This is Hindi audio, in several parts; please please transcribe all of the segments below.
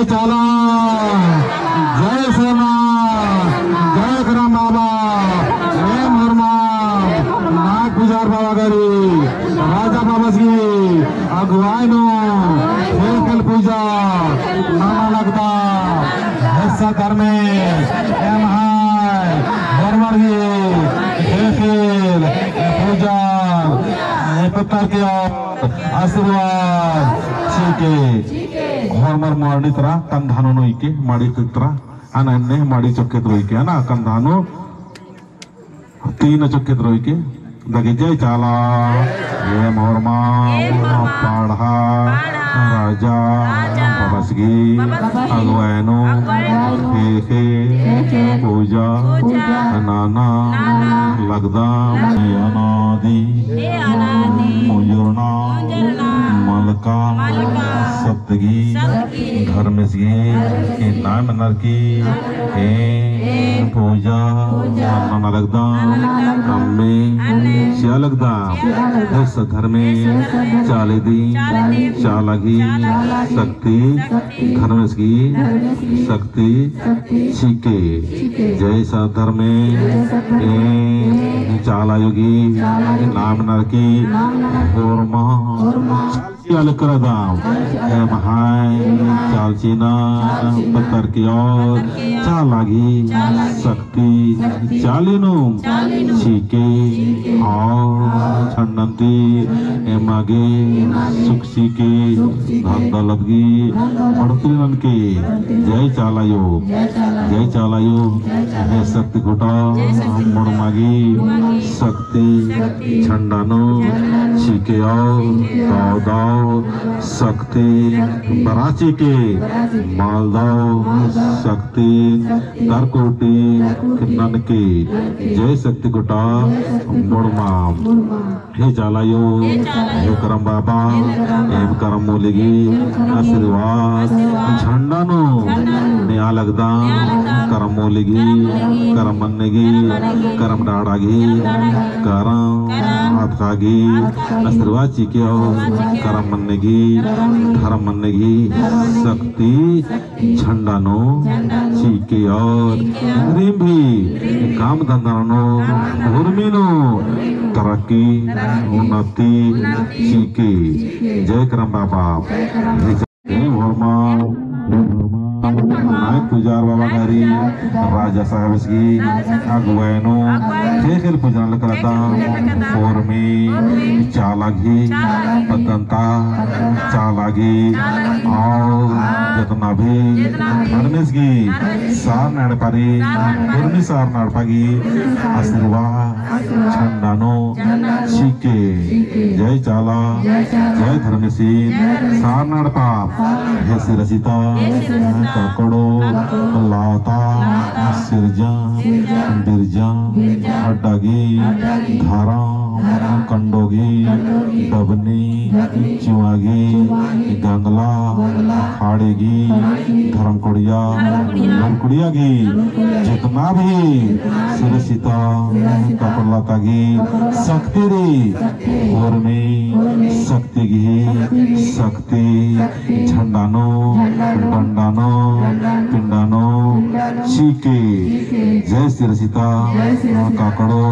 चाला जय सोना जय ग्राम बाबा जय मरमा नाग पुजार बाबा गरी राजा बाबा की अगुवाई नो कल पूजा नाना लगता हिस्सा करने पूजा पत्थर के आशीर्वाद ಹೊರಮರ್ ಮಾಡಿತ್ರ ಕಂಧಾನು ಈಕೆ ಮಾಡಿತ್ರ ಅನನ್ನೆ ಮಾಡಿ ಚೊಕ್ಕೆದ್ರು ಈಕೆ ಅನ ಕಂಧಾನು ತೀನ ಚೊಕ್ಕೆದ್ರು ಈಕೆ ದಗೆ ಜೈ ಚಾಲಾ ಏ ಮೌರ್ಮಾ ಪಾಢಾ राजा बबसगी अगवैनो हे पूजा नाना लगदा अनादि मुजुरना मलका सप्तगी धर्मसगी नाम नरकी हे पूजा नाना लगदा अम्मे श्या लगदा दस धर्मे चालेदी चालगी शक्ति धर्मेश की शक्ति सीके जैसा धर्मे चाला योगी नाम नरकी चालचीना पत्थर की और चालागी शक्ति चालिनु सीके और छन्नती मागे सुखसी के धन दौलत की बढ़ोतरी के जय चालायोग जय शक्ति घुटा मुड़मागी शक्ति छंडानो सीके और दाव शक्ति बराची के मालदाव शक्ति तरकोटी नन के जय शक्ति घुटा मुड़मा हे चालायो हे करम बाबा एम करम मूलिगी आशीर्वाद झंडानो न्या लगदा करम मूलिगी करम मन्नेगी करम डाड़ागी करम हाथागी आशीर्वाद चिक्यो करम मन्नेगी धर्म मन्नेगी शक्ति झंडानो चीके और इंद्रियम भी काम धंधानो हुर्मीनो तरक्की उन्नति चीके जय करम बाबा नायक पुजार बाबा गारी राजा साहब की अगुवैनो खेल पूजन करता और में चालागी पदंता चालागी और जितना भी धर्मेश की सार नड़पारी उर्मी सार नड़पागी आशीर्वाद झंडानो चीके जय चाला जय धर्मेशी सार नड़पा हे सिरसिता काकड़ो लाता सिरजा बिरजा अड्डागी धारा कंडोगी डबनी चिवागी गंगला खाड़ेगी धर्मकुड़िया धर्मकुड़िया की जितना भी सुरक्षिता कपड़लाता की शक्ति रे और में शक्ति की शक्ति झंडानो डंडानो पिंडानो चीके जय सुरक्षिता काकड़ो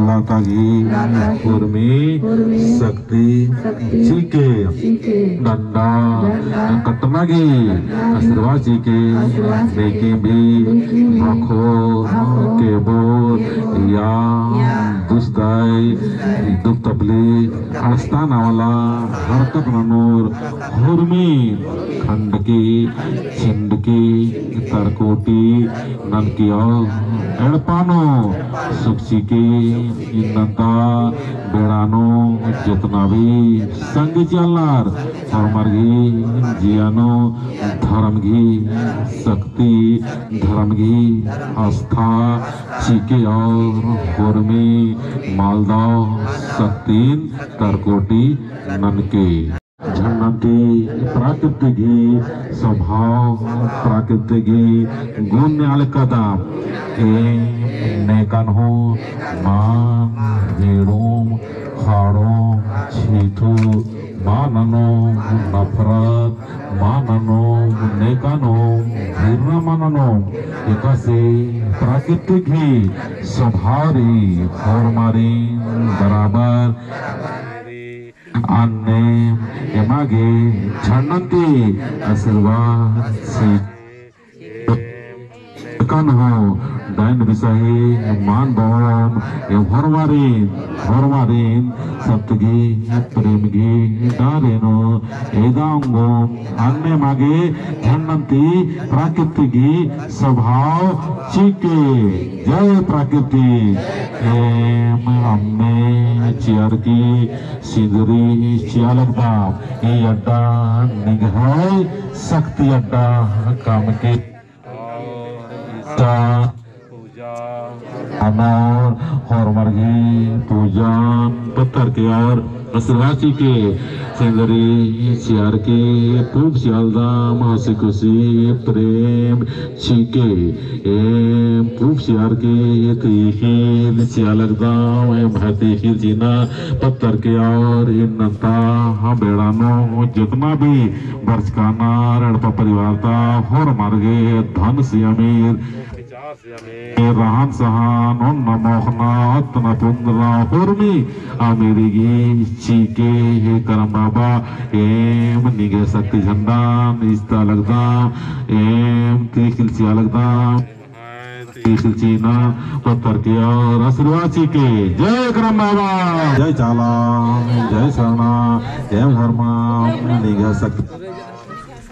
लाता की उर्मी शक्ति चीके डंडा कटना की आशीर्वाद चीके देखे भी आँखों के बोल या दुष्दाय दुख तबली आस्था नावाला हरकत नूर हुर्मी खंड की छिंड की तरकोटी ननकियो एड़पानो सुक्षी की इन्नता बेड़ानो जितना भी संग चलनार धर्मगी जियानो धर्म की शक्ति धर्म की आस्था चीके और हुर्मी मालदा शक्ति तरकोटी ननके झंडती प्राकृतिक स्वभाव प्राकृतिक गुण न्याल कदम के नेकन हो मान भेड़ों खाड़ों छीथू माननो नफरत माननो नेकनो घृणा माननो एक से प्राकृतिक ही स्वभाव और मारी बराबर अन्य एमागे झंडती आशीर्वाद से कन हो दैन विषय मान बम हरवारीन सप्तगी प्रेमगी डारेनो एदांगो अन्य मागे झंडती प्राकृतिकी स्वभाव चीके जय प्रकृति अम्मे चियर की सिंदरी चियालकदा ये अड्डा निगह शक्ति अड्डा काम के अमर और मर्गी पूजन पत्थर के और आशीर्वाद के सिंदरी चियार के पूप सियालदाम हंसी खुशी प्रेम चीके एम पूप सियार के तीखिल सियालदाम भतीखिल जीना पत्थर के और इन्नता हम बेड़ानो जितना भी बरचकाना रणपा परिवार था और मर्गे धन से अमीर रहन सहन उन्न मोहना अत्न पुंद्रा हुर्मी अमीरिगी चीके हे करम बाबा एम निगे शक्ति झंडा निस्ता लगदा एम तीखिल चिया लगदा तीखिल चीना पत्थर के और आशीर्वाद चीके जय करम बाबा जय चाला जय शरणा जय हरमा निगे शक्ति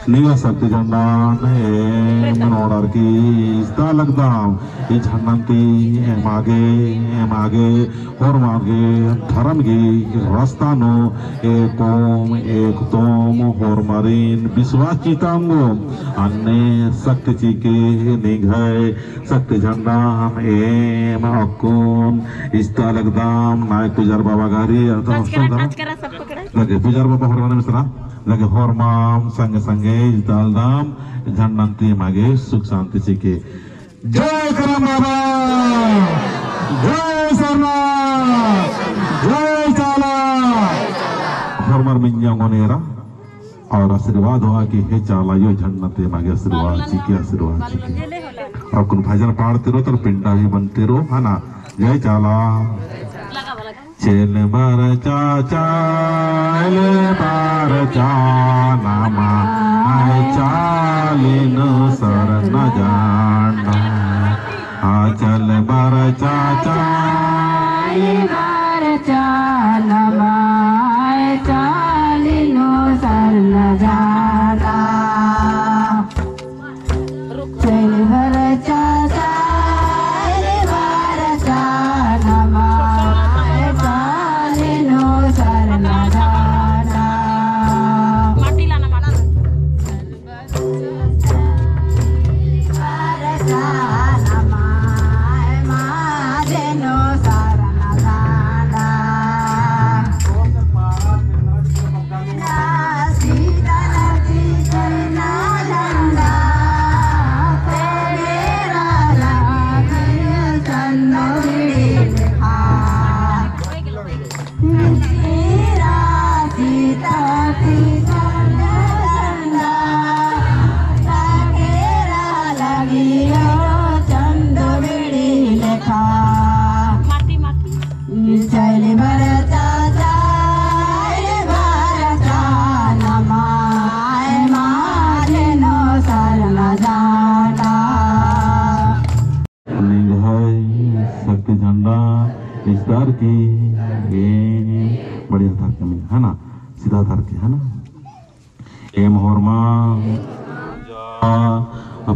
Niga sakti jandan manorar ki stalagdam e jhannanti emage hormage dharam ki rastano ekom ektom hormarin biswachitango anne sakti chike nighai sakti jandan em akon stalagdam naik pujar baba gari atau lagi pujar baba hormane misra lagi hormam sange sange daldam jannanti mage sukh shanti chike jai karam baba jai sarna jai chala hormar minyangonera और आशीर्वाद हुआ कि हे चाला यो जन्नते मागे आशीर्वाद चीके और कुन भजन पाड़ते रहो तो पिंडा भी बनते रहो है ना जय चाला चल बार चाचा बार चानामा आय चालिन सर न जाना आ चल बार चाचा बार चानामा आय चालिन सर न जाना चल बार चाचा बार चानामा की बढ़िया था के है ना सीधा था के है ना एम होरमा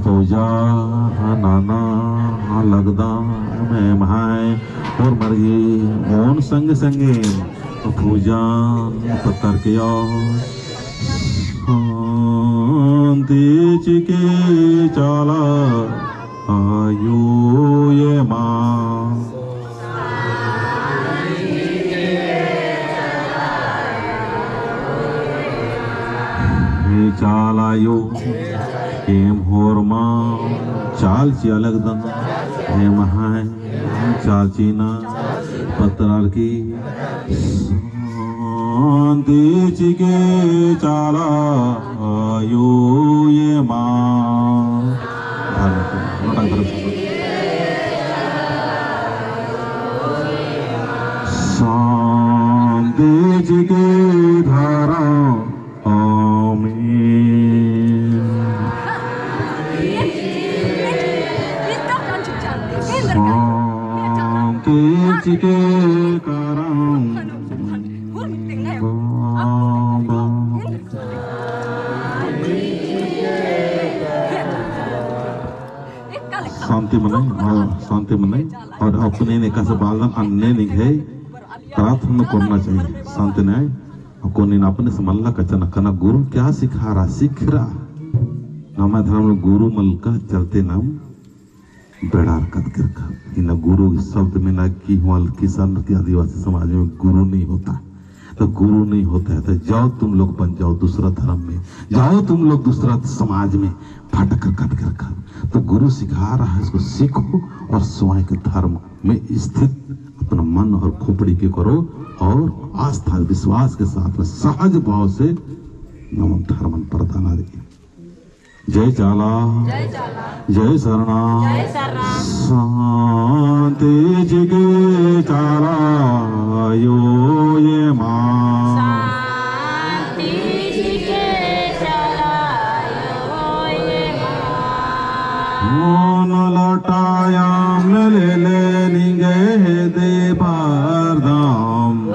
पूजा नाना लगदा मैं महाय और मरगी मोन संग संगे पूजा पत्थर के शांति के चाला आयु ये माँ चालायो एम होरमा चाल चियालगदन एम हाय चाल चीना पत्रार की शांति चिके चाला आयो ये माँ शांति चिके धारा के कारण शांति मनाए और अपने निका से बालन अन्य निघे प्रार्थना करना चाहिए शांति ने कोनी अपने से मल्ला कचन कना गुरु क्या सिखा रहा सीख रहा हमारे धर्म में गुरु मलका चलते नाम बेड़ार कद कर इन गुरु शब्द में ना की किसान के आदिवासी समाज में गुरु नहीं होता तो गुरु नहीं होता है तो जाओ तुम लोग बन जाओ दूसरा धर्म में जाओ तुम लोग दूसरा समाज में फटक कर कद कर तो गुरु सिखा रहा है इसको सीखो और स्वयं के धर्म में स्थित अपना मन और खोपड़ी के करो और आस्था विश्वास के साथ में सहज भाव से नमो धर्म प्रदान आदि जय चाला जय शरणा शांति जिगे चाला यो ये माँ मोन लटायाम ले ले निगे दे बारदाम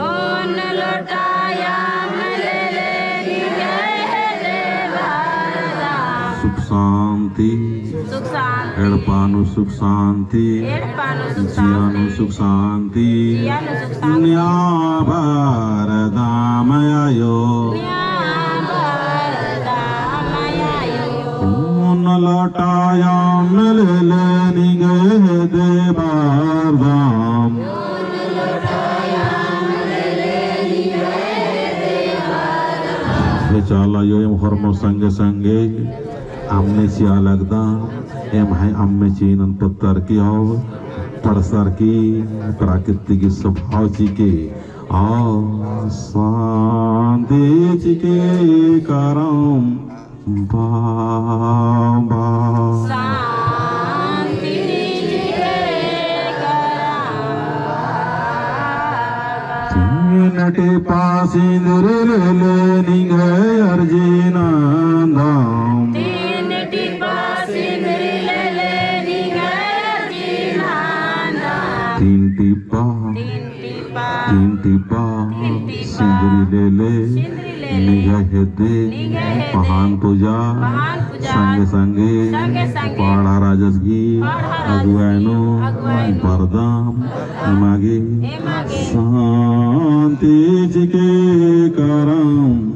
शांति सुख शांति एड़पानु सुख शांति एड़पानु सुख जियानु सुख शांति जियानु सुख शांति न्याभारदामयायो लटायाम ले निगहे देवारदाम चाला यो एम हर्म संगे संगे आमने सिया लगदा एम है आमे चीनन पत्थर की हो परसर की प्राकृतिक स्वभाव जी के शांति जी के करम बाबा शांति नटे पास इंद्र ले निगे अर्जीना धाम तीन टिपा सिंदूर ले निगे अर्जीना धाम तीन टिपा सिंदूर ले निगे दे महान पूजा संगे संगे पाड़ा राजसगी अगुआनो बरदाम मागे शांति जी के करम